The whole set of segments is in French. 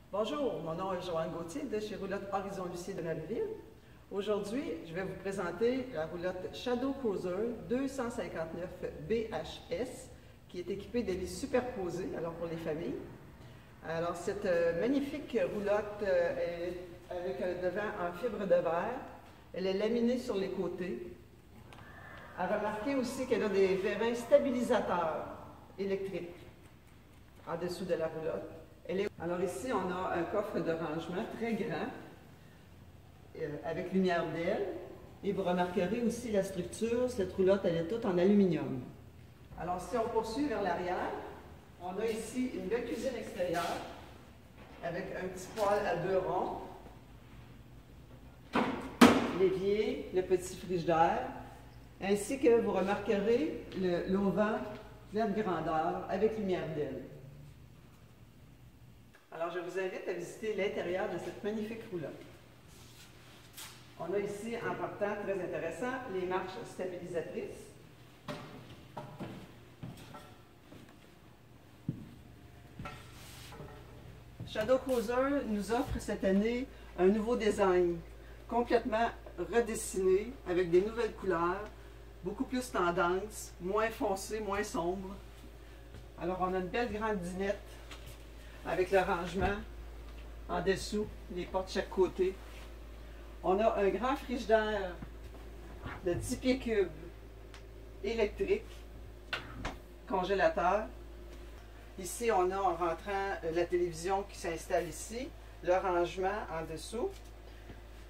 Bonjour, mon nom est Joanne Gauthier de chez Roulotte Horizon Lucier de Marieville. Aujourd'hui, je vais vous présenter la roulotte Shadow Cruiser 259 BHS qui est équipée de lits superposés, alors pour les familles. Alors cette magnifique roulotte est avec un devant en fibre de verre. Elle est laminée sur les côtés. À remarquer aussi qu'elle a des vérins stabilisateurs électriques en dessous de la roulotte. Alors ici, on a un coffre de rangement très grand avec lumière d'aile. Et vous remarquerez aussi la structure, cette roulotte, elle est toute en aluminium. Alors si on poursuit vers l'arrière, on a ici une belle cuisine extérieure avec un petit poêle à 2 ronds, l'évier, le petit frigidaire, ainsi que vous remarquerez l'auvent plein de grandeur avec lumière d'aile. Alors, je vous invite à visiter l'intérieur de cette magnifique roulotte. On a ici, en partant, très intéressant, les marches stabilisatrices. Shadow Cruiser nous offre cette année un nouveau design, complètement redessiné, avec des nouvelles couleurs, beaucoup plus tendance, moins foncé, moins sombre. Alors, on a une belle grande dinette avec le rangement en dessous, les portes de chaque côté. On a un grand frigidaire de 10 pieds cubes électrique, congélateur. Ici, on a en rentrant la télévision qui s'installe ici, le rangement en dessous.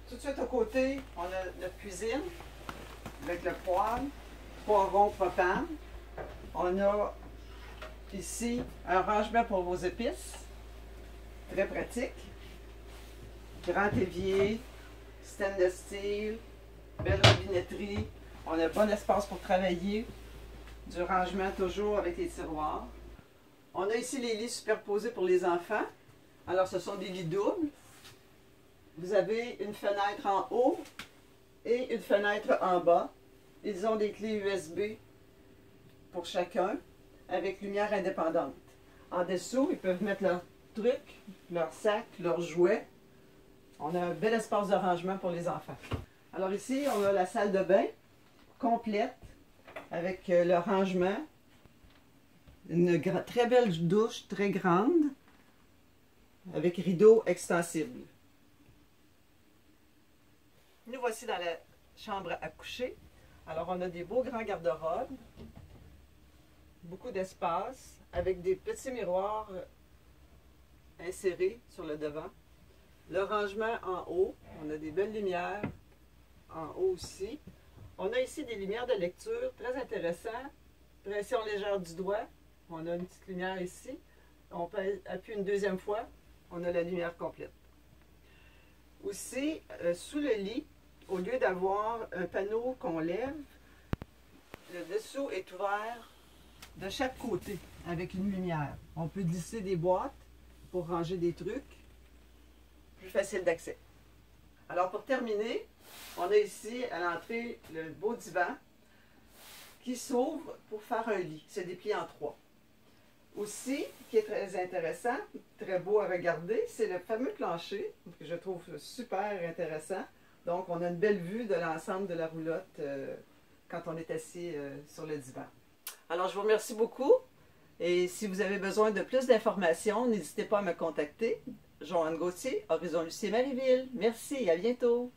Tout de suite à côté, on a notre cuisine avec le poêle, poivron propane. On a ici un rangement pour vos épices. Très pratique. Grand évier, stainless steel, belle robinetterie. On a un bon espace pour travailler. Du rangement toujours avec les tiroirs. On a ici les lits superposés pour les enfants. Alors ce sont des lits doubles. Vous avez une fenêtre en haut et une fenêtre en bas. Ils ont des clés USB pour chacun avec lumière indépendante. En dessous, ils peuvent mettre leur trucs, leurs sacs, leurs jouets. On a un bel espace de rangement pour les enfants. Alors ici, on a la salle de bain complète avec le rangement. Une très belle douche, très grande, avec rideaux extensibles. Nous voici dans la chambre à coucher. Alors on a des beaux grands garde-robes, beaucoup d'espace, avec des petits miroirs inséré sur le devant. Le rangement en haut, on a des belles lumières en haut aussi. On a ici des lumières de lecture très intéressantes. Pression légère du doigt, on a une petite lumière ici. On peut appuyer une deuxième fois, on a la lumière complète. Aussi, sous le lit, au lieu d'avoir un panneau qu'on lève, le dessous est ouvert de chaque côté avec une lumière. On peut glisser des boîtes pour ranger des trucs, plus facile d'accès. Alors pour terminer, on a ici à l'entrée le beau divan qui s'ouvre pour faire un lit, se déplie en 3. Aussi, qui est très intéressant, très beau à regarder, c'est le fameux plancher que je trouve super intéressant. Donc on a une belle vue de l'ensemble de la roulotte quand on est assis sur le divan. Alors je vous remercie beaucoup. Et si vous avez besoin de plus d'informations, n'hésitez pas à me contacter. Joanne Gauthier, Horizon Lucier Marieville. Merci, à bientôt.